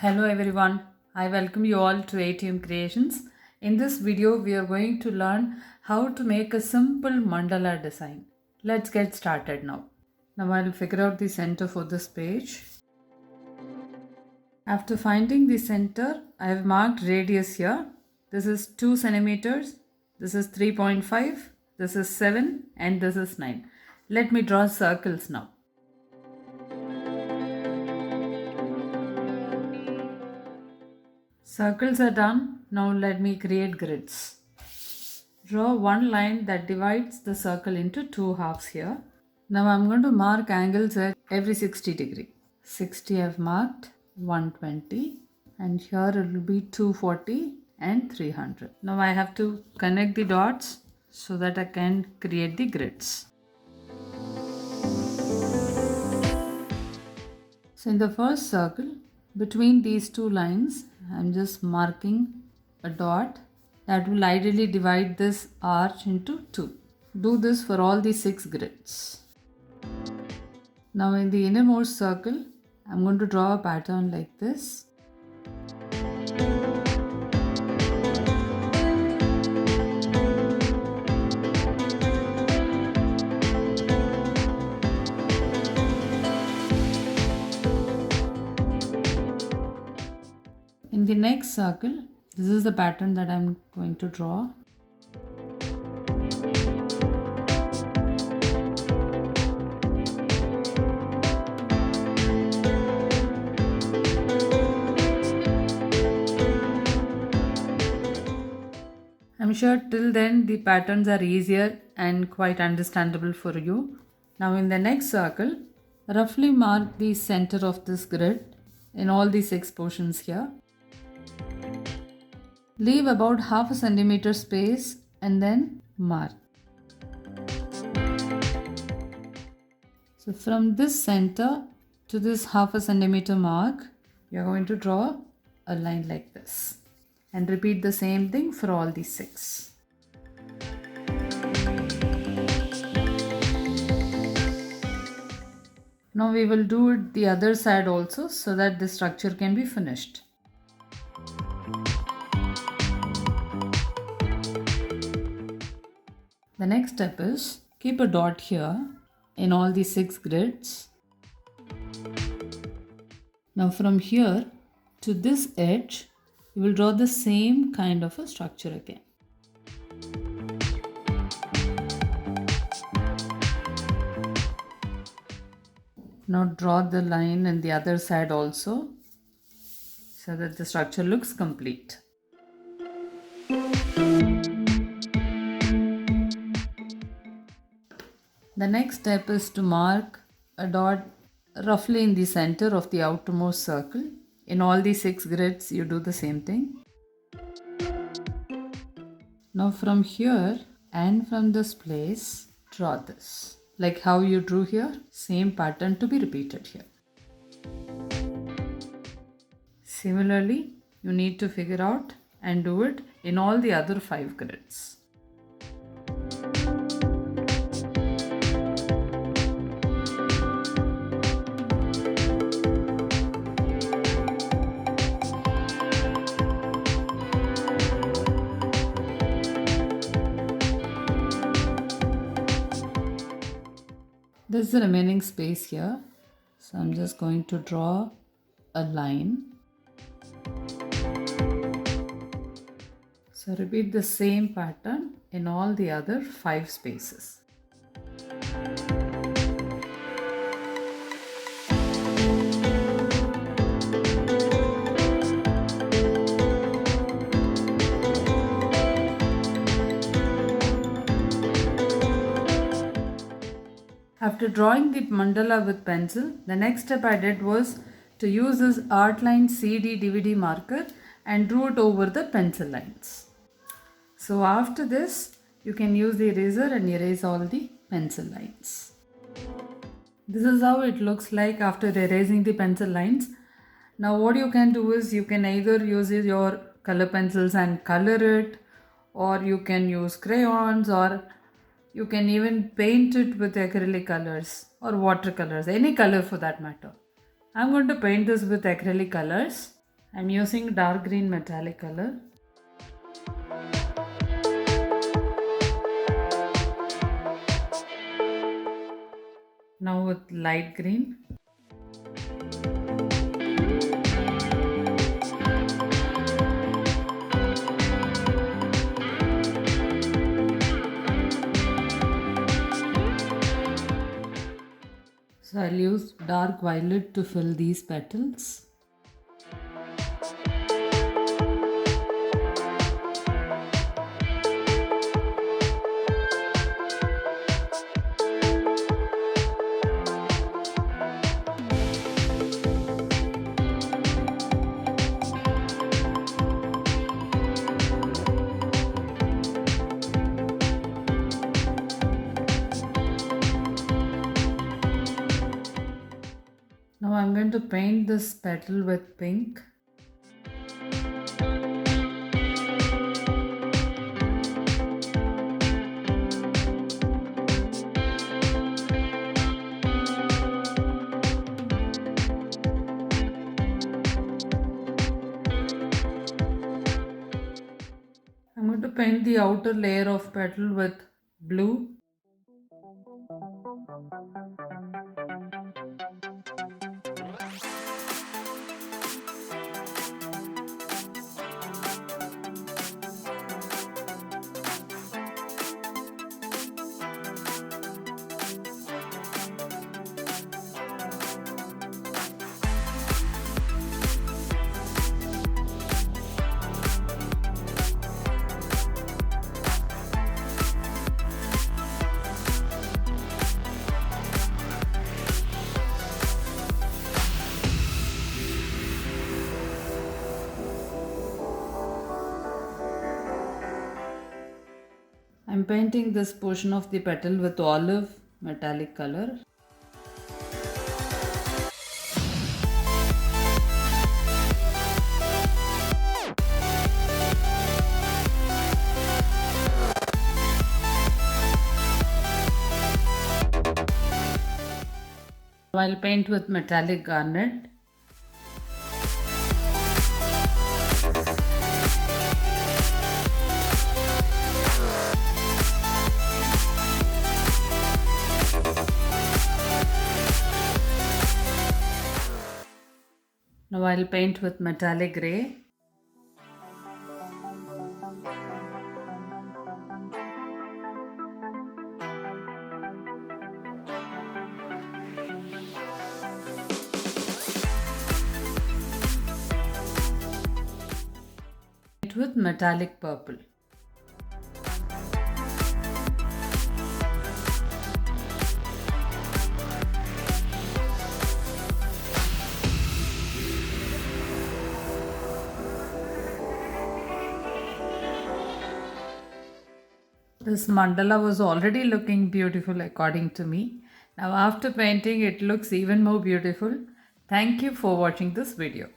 Hello everyone, I welcome you all to ATM Creations. In this video, we are going to learn how to make a simple mandala design. Let's get started now. Now I'll figure out the center for this page. After finding the center, I have marked radius here. This is 2 centimeters, this is 3.5, this is 7 and this is 9. Let me draw circles now. Circles are done. Now let me create grids. Draw one line that divides the circle into two halves here. Now I'm going to mark angles at every 60 degree. 60 I've marked, 120 and here it will be 240 and 300. Now I have to connect the dots so that I can create the grids. So in the first circle, between these two lines, I'm just marking a dot that will ideally divide this arch into two. Do this for all the 6 grids. Now in the innermost circle, I'm going to draw a pattern like this. In the next circle, this is the pattern that I'm going to draw. I'm sure till then the patterns are easier and quite understandable for you. Now in the next circle, roughly mark the center of this grid in all the 6 portions here. Leave about half a centimeter space and then mark. So from this center to this half a centimeter mark, you're going to draw a line like this and repeat the same thing for all the 6. Now we will do it the other side also so that the structure can be finished. The next step is keep a dot here in all the 6 grids. Now from here to this edge, you will draw the same kind of a structure again. Now draw the line on the other side also so that the structure looks complete. The next step is to mark a dot roughly in the center of the outermost circle. In all the 6 grids, you do the same thing. Now from here and from this place, draw this. Like how you drew here, same pattern to be repeated here. Similarly, you need to figure out and do it in all the other 5 grids. This is the remaining space here, so I'm just going to draw a line. So repeat the same pattern in all the other 5 spaces. After drawing the mandala with pencil, the next step I did was to use this Artline CD DVD marker and drew it over the pencil lines. So after this, you can use the eraser and erase all the pencil lines. This is how it looks like after erasing the pencil lines. Now what you can do is you can either use your color pencils and color it, or you can use crayons, or you can even paint it with acrylic colors or watercolors, any color for that matter. I'm going to paint this with acrylic colors. I'm using dark green metallic color. Now with light green. So I'll use dark violet to fill these petals. Now I'm going to paint this petal with pink. I'm going to paint the outer layer of petal with blue. I'm painting this portion of the petal with olive metallic color. I'll paint with metallic garnet. Now I'll paint with metallic grey. Paint with metallic purple. This mandala was already looking beautiful according to me. Now after painting it looks even more beautiful. Thank you for watching this video.